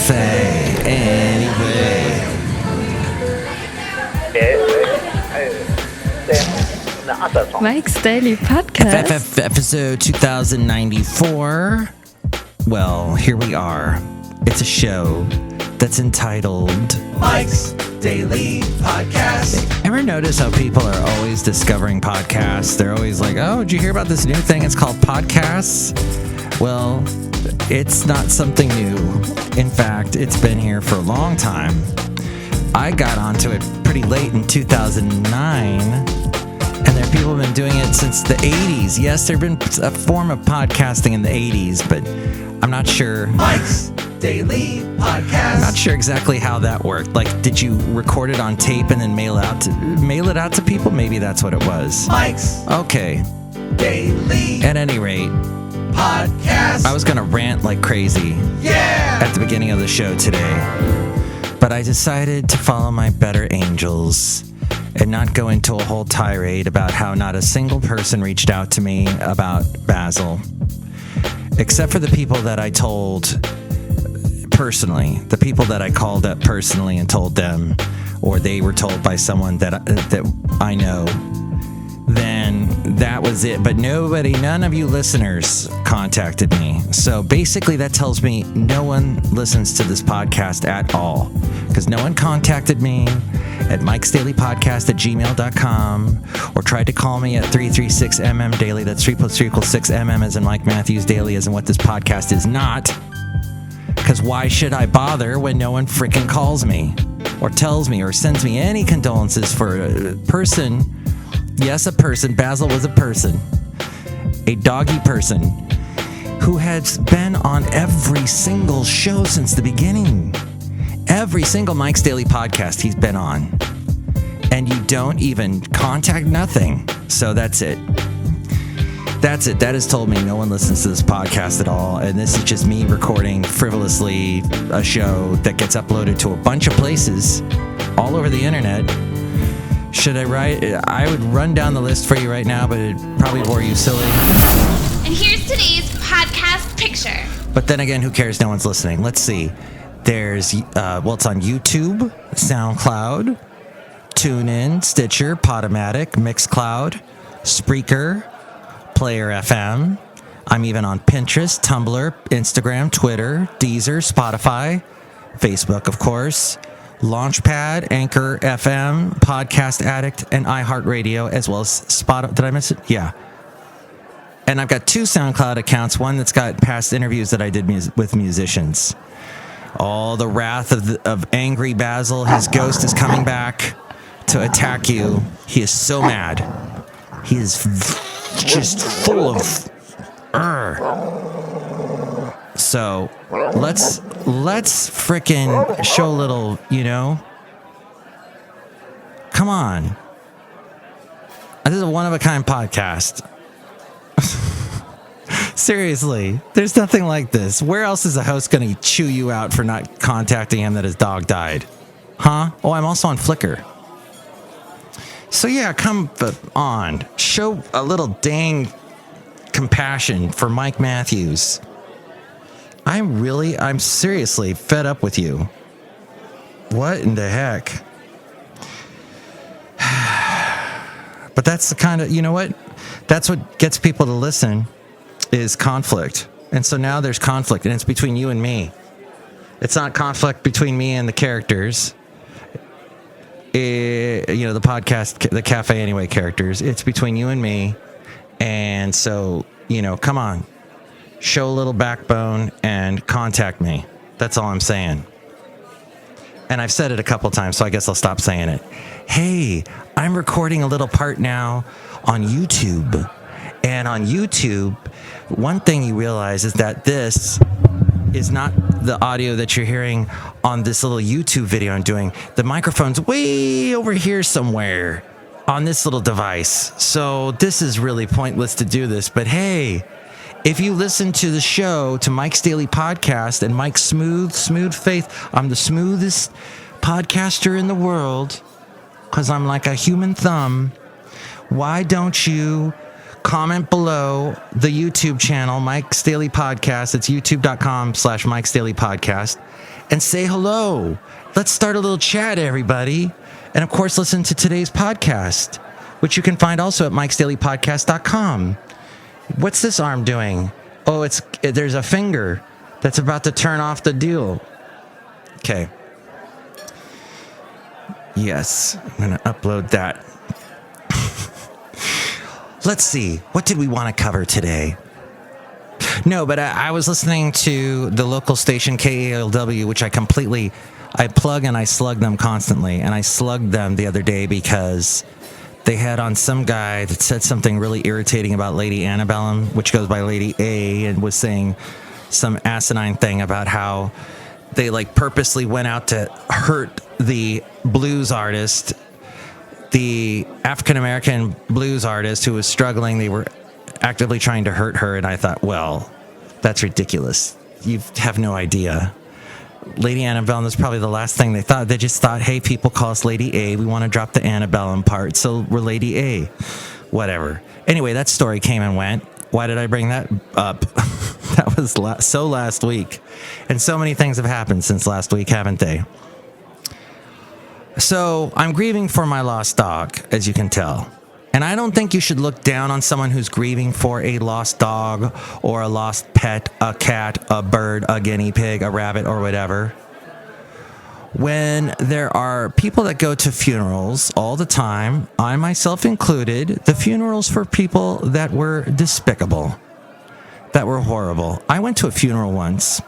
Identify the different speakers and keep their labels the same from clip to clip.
Speaker 1: cafe anyway.
Speaker 2: Mike's Daily Podcast.
Speaker 1: Episode 2094. Well, here we are. It's a show that's entitled
Speaker 3: Mike's Daily Podcast.
Speaker 1: Ever notice how people are always discovering podcasts? They're always like, oh, did you hear about this new thing? It's called podcasts. Well, it's not something new. In fact, it's been here for a long time. I got onto it pretty late in 2009, and there are people who have been doing it since the 80s. Yes, there have been a form of podcasting in the 80s, but I'm not sure.
Speaker 3: Mike's Daily Podcast.
Speaker 1: I'm not sure exactly how that worked. Like, did you record it on tape and then mail it out to people? Maybe that's what it was.
Speaker 3: Mike's
Speaker 1: Okay.
Speaker 3: Daily
Speaker 1: At any rate,
Speaker 3: Podcast.
Speaker 1: I was going to rant like crazy at the beginning of the show today, but I decided to follow my better angels and not go into a whole tirade about how not a single person reached out to me about Basil, except for the people that I told personally, the people that I called up personally and told them, or they were told by someone that I know. Then that was it. But none of you listeners contacted me. So basically that tells me no one listens to this podcast at all, because no one contacted me at mikesdailypodcast@gmail.com or tried to call me at 336mm daily. That's 3 + 3 = 6mm as in Mike Matthews Daily, as in what this podcast is not. Because why should I bother when no one freaking calls me or tells me or sends me any condolences for a person? Yes, a person. Basil was a person. A doggy person who has been on every single show since the beginning. Every single Mike's Daily Podcast he's been on. And you don't even contact nothing. So that's it. That's it. That has told me no one listens to this podcast at all. And this is just me recording frivolously a show that gets uploaded to a bunch of places all over the internet. Should I write? I would run down the list for you right now, but it probably bore you silly.
Speaker 4: And here's today's podcast picture.
Speaker 1: But then again, who cares? No one's listening. Let's see. There's, it's on YouTube, SoundCloud, TuneIn, Stitcher, Podomatic, Mixcloud, Spreaker, Player FM. I'm even on Pinterest, Tumblr, Instagram, Twitter, Deezer, Spotify, Facebook, of course, Launchpad, Anchor FM, Podcast Addict, and iHeartRadio, as well as Spotify. Did I miss it? Yeah. And I've got 2 SoundCloud accounts, one that's got past interviews that I did with musicians. All the wrath of angry Basil, his ghost is coming back to attack you. He is so mad. He is just full of... So let's frickin' show a little, come on. This is a one-of-a-kind podcast. Seriously, there's nothing like this. Where else is a host going to chew you out for not contacting him that his dog died? Huh? Oh, I'm also on Flickr. So yeah, come on. Show a little dang compassion for Mike Matthews. I'm seriously fed up with you. What in the heck? But that's the kind of, you know what? That's what gets people to listen, is conflict. And so now there's conflict, and it's between you and me. It's not conflict between me and the characters. The podcast, the Cafe Anyway characters. It's between you and me. And so, come on. Show a little backbone and contact me. That's all I'm saying. And I've said it a couple times, so I guess I'll stop saying it. Hey, I'm recording a little part now on YouTube. And on YouTube, one thing you realize is that this is not the audio that you're hearing on this little YouTube video I'm doing. The microphone's way over here somewhere on this little device. So this is really pointless to do this. But hey, if you listen to the show, to Mike's Daily Podcast and Mike's Smooth Faith, I'm the smoothest podcaster in the world because I'm like a human thumb. Why don't you comment below the YouTube channel, Mike's Daily Podcast? It's youtube.com/Mike's Daily Podcast. and say hello. Let's start a little chat, everybody. And of course, listen to today's podcast, which you can find also at mikesdailypodcast.com. What's this arm doing? Oh, there's a finger that's about to turn off the deal. Okay. Yes, I'm going to upload that. Let's see. What did we want to cover today? No, but I was listening to the local station KALW, which I plug and I slug them constantly. And I slugged them the other day because they had on some guy that said something really irritating about Lady Antebellum, which goes by Lady A, and was saying some asinine thing about how they purposely went out to hurt the blues artist, the African-American blues artist who was struggling. They were actively trying to hurt her, and I thought, well, that's ridiculous. You have no idea. Lady Antebellum is probably the last thing they thought. They just thought, hey, people call us Lady A. We want to drop the Antebellum part, so we're Lady A. Whatever. Anyway, that story came and went. Why did I bring that up? That was last week. And so many things have happened since last week, haven't they? So I'm grieving for my lost dog, as you can tell. And I don't think you should look down on someone who's grieving for a lost dog or a lost pet, a cat, a bird, a guinea pig, a rabbit, or whatever. When there are people that go to funerals all the time, I myself included, the funerals for people that were despicable, that were horrible. I went to a funeral once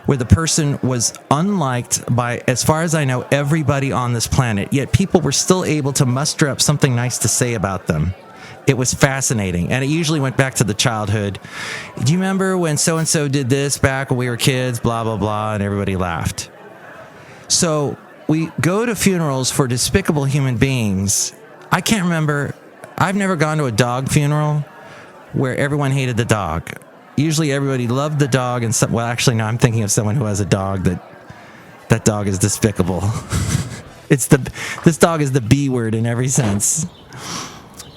Speaker 1: where the person was unliked by, as far as I know, everybody on this planet, yet people were still able to muster up something nice to say about them. It was fascinating, and it usually went back to the childhood. Do you remember when so-and-so did this back when we were kids, blah, blah, blah, and everybody laughed. So we go to funerals for despicable human beings. I can't remember, I've never gone to a dog funeral where everyone hated the dog. Usually everybody loved the dog, and well, actually, no, I'm thinking of someone who has a dog that dog is despicable. This dog is the B word in every sense.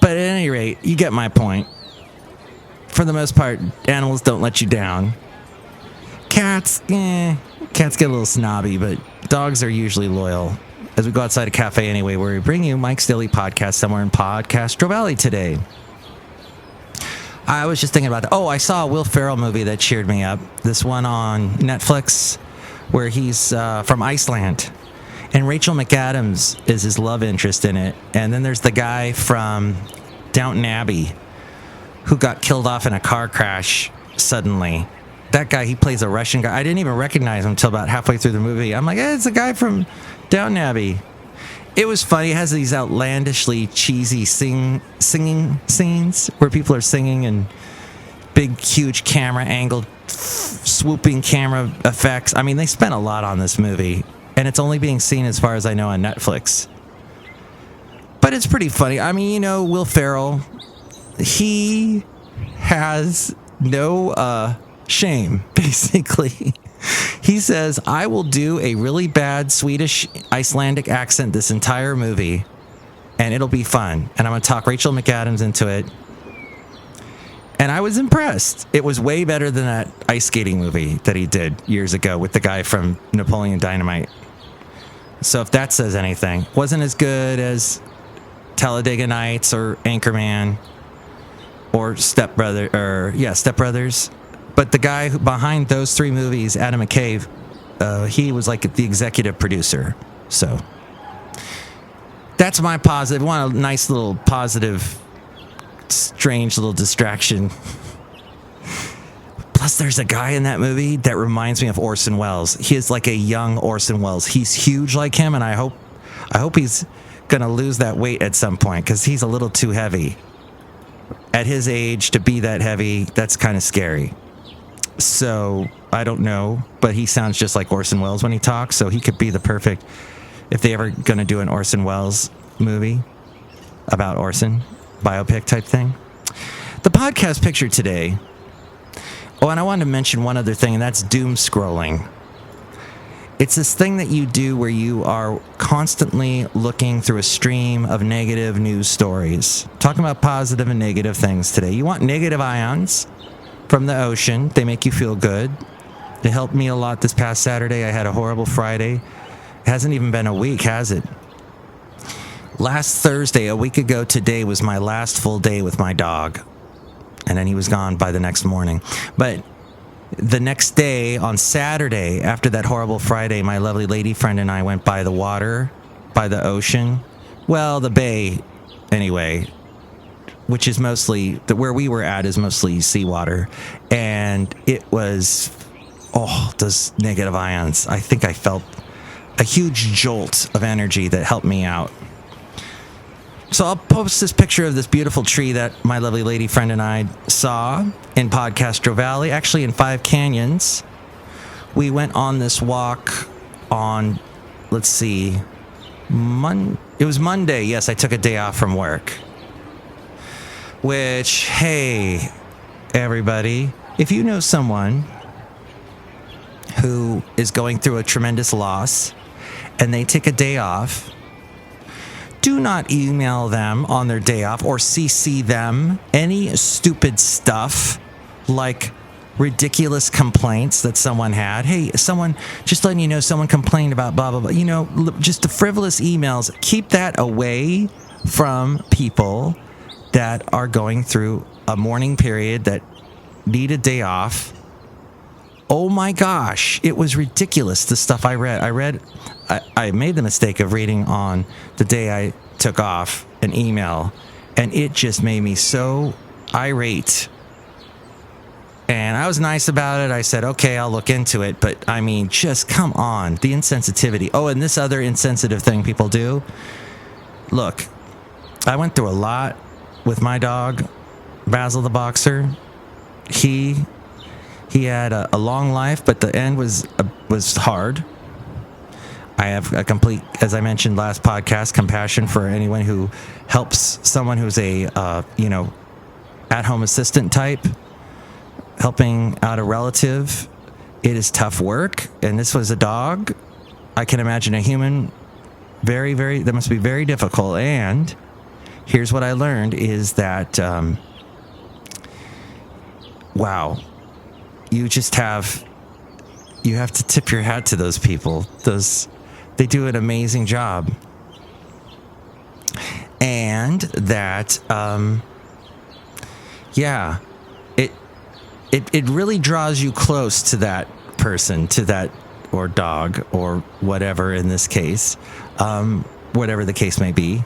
Speaker 1: But at any rate, you get my point. For the most part, animals don't let you down. Cats get a little snobby, but dogs are usually loyal. As we go outside a cafe anyway, where we bring you Mike's Daily Podcast somewhere in Podcastro Valley today. I was just thinking about that. Oh, I saw a Will Ferrell movie that cheered me up. This one on Netflix where he's from Iceland. And Rachel McAdams is his love interest in it. And then there's the guy from Downton Abbey who got killed off in a car crash suddenly. That guy, he plays a Russian guy. I didn't even recognize him until about halfway through the movie. I'm like, hey, it's a guy from Downton Abbey. It was funny. It has these outlandishly cheesy singing scenes where people are singing and big, huge camera angled, swooping camera effects. I mean, they spent a lot on this movie, and it's only being seen, as far as I know, on Netflix. But it's pretty funny. I mean, Will Ferrell, he has no shame, basically. He says, I will do a really bad Swedish Icelandic accent this entire movie, and it'll be fun. And I'm going to talk Rachel McAdams into it. And I was impressed. It was way better than that ice skating movie that he did years ago with the guy from Napoleon Dynamite. So if that says anything, wasn't as good as Talladega Nights or Anchorman or Step Brothers. But the guy behind those three movies, Adam McKay, he was like the executive producer. So that's my positive. I want a nice little positive, strange little distraction. Plus, there's a guy in that movie that reminds me of Orson Welles. He is like a young Orson Welles. He's huge like him, and I hope he's gonna lose that weight at some point because he's a little too heavy. At his age, to be that heavy, that's kind of scary. So, I don't know, but he sounds just like Orson Welles when he talks, so he could be the perfect, if they ever going to do an Orson Welles movie about Orson, biopic type thing. The podcast picture today, and I wanted to mention one other thing, and that's doom scrolling. It's this thing that you do where you are constantly looking through a stream of negative news stories. Talking about positive and negative things today. You want negative ions from the ocean. They make you feel good. It helped me a lot this past Saturday. I had a horrible Friday. It hasn't even been a week, has it? Last Thursday, a week ago today, was my last full day with my dog. And then he was gone by the next morning. But the next day, on Saturday, after that horrible Friday, my lovely lady friend and I went by the water, by the ocean. Well, the bay, anyway, which is mostly, where we were at is mostly seawater. And it was, those negative ions. I think I felt a huge jolt of energy that helped me out. So I'll post this picture of this beautiful tree that my lovely lady friend and I saw in Podcastro Valley, actually in Five Canyons. We went on this walk on, let's see, it was Monday. Yes, I took a day off from work. Which, hey, everybody, if you know someone who is going through a tremendous loss and they take a day off, do not email them on their day off or CC them any stupid stuff like ridiculous complaints that someone had. Hey, someone, just letting you know, someone complained about blah, blah, blah. You know, just the frivolous emails. Keep that away from people that are going through a mourning period that need a day off. Oh my gosh, it was ridiculous, the stuff I read. I made the mistake of reading on the day I took off an email, and it just made me so irate. And I was nice about it. I said, okay, I'll look into it. But I mean, just come on, the insensitivity. Oh, and this other insensitive thing people do. Look, I went through a lot with my dog, Basil the Boxer. He had a long life, but the end was hard. I have a complete, as I mentioned last podcast, compassion for anyone who helps someone who's a, at-home assistant type, helping out a relative. It is tough work, and this was a dog. I can imagine a human, very, very, that must be very difficult. And here's what I learned is that, wow, you have to tip your hat to those people. They do an amazing job. And that, it really draws you close to that person, to that, or dog, or whatever in this case, whatever the case may be.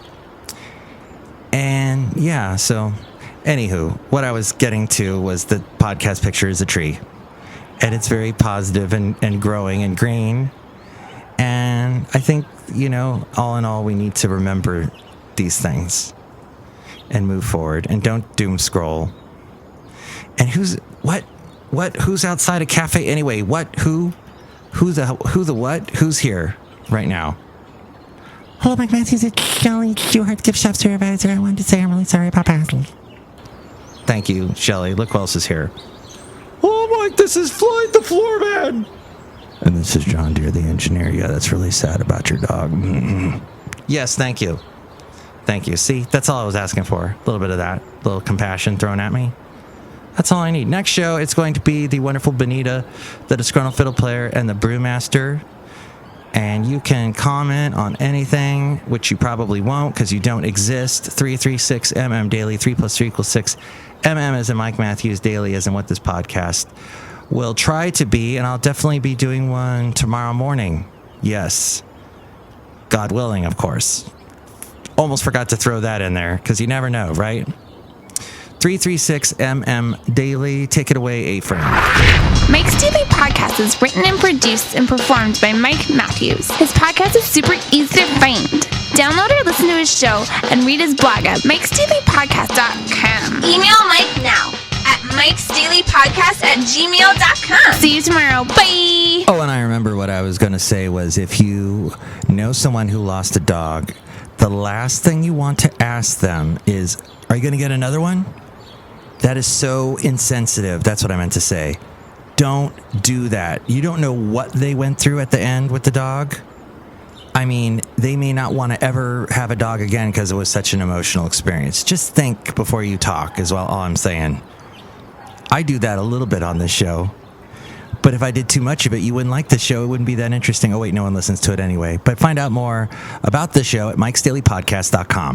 Speaker 1: And yeah, so anywho, what I was getting to was the podcast picture is a tree. And it's very positive and growing and green. And I think, all in all, we need to remember these things and move forward and don't doom scroll. And who's outside a cafe anyway? Who's here right now?
Speaker 5: Hello, Mike Matthews. It's Chely Shoehart, gift shop supervisor. I wanted to say I'm really sorry about Basil.
Speaker 1: Thank you, Chely. Look who else is here. Oh, Mike, this is Floyd the Floorman. And this is John Deere, the engineer. Yeah, that's really sad about your dog. Mm-hmm. Yes, thank you. Thank you. See, that's all I was asking for. A little bit of that. A little compassion thrown at me. That's all I need. Next show, it's going to be the wonderful Benita, the Disgruntled Fiddle Player, and the Brewmaster. And you can comment on anything, which you probably won't because you don't exist. 336MM daily, 3 + 3 = 6. MM as in Mike Matthews, daily as in what this podcast will try to be. And I'll definitely be doing one tomorrow morning. Yes. God willing, of course. Almost forgot to throw that in there because you never know, right? 336MM daily. Take it away, A-Frame.
Speaker 4: Mike's Daily Podcast is written and produced and performed by Mike Matthews. His podcast is super easy to find. Download or listen to his show and read his blog at mikesdailypodcast.com. Email Mike now at mikesdailypodcast@gmail.com. See you tomorrow. Bye.
Speaker 1: Oh, and I remember what I was going to say was if you know someone who lost a dog, the last thing you want to ask them is, are you going to get another one? That is so insensitive. That's what I meant to say. Don't do that. You don't know what they went through at the end with the dog. I mean, they may not want to ever have a dog again because it was such an emotional experience. Just think before you talk is all I'm saying. I do that a little bit on this show. But if I did too much of it, you wouldn't like the show. It wouldn't be that interesting. Oh, wait, no one listens to it anyway. But find out more about the show at mikesdailypodcast.com.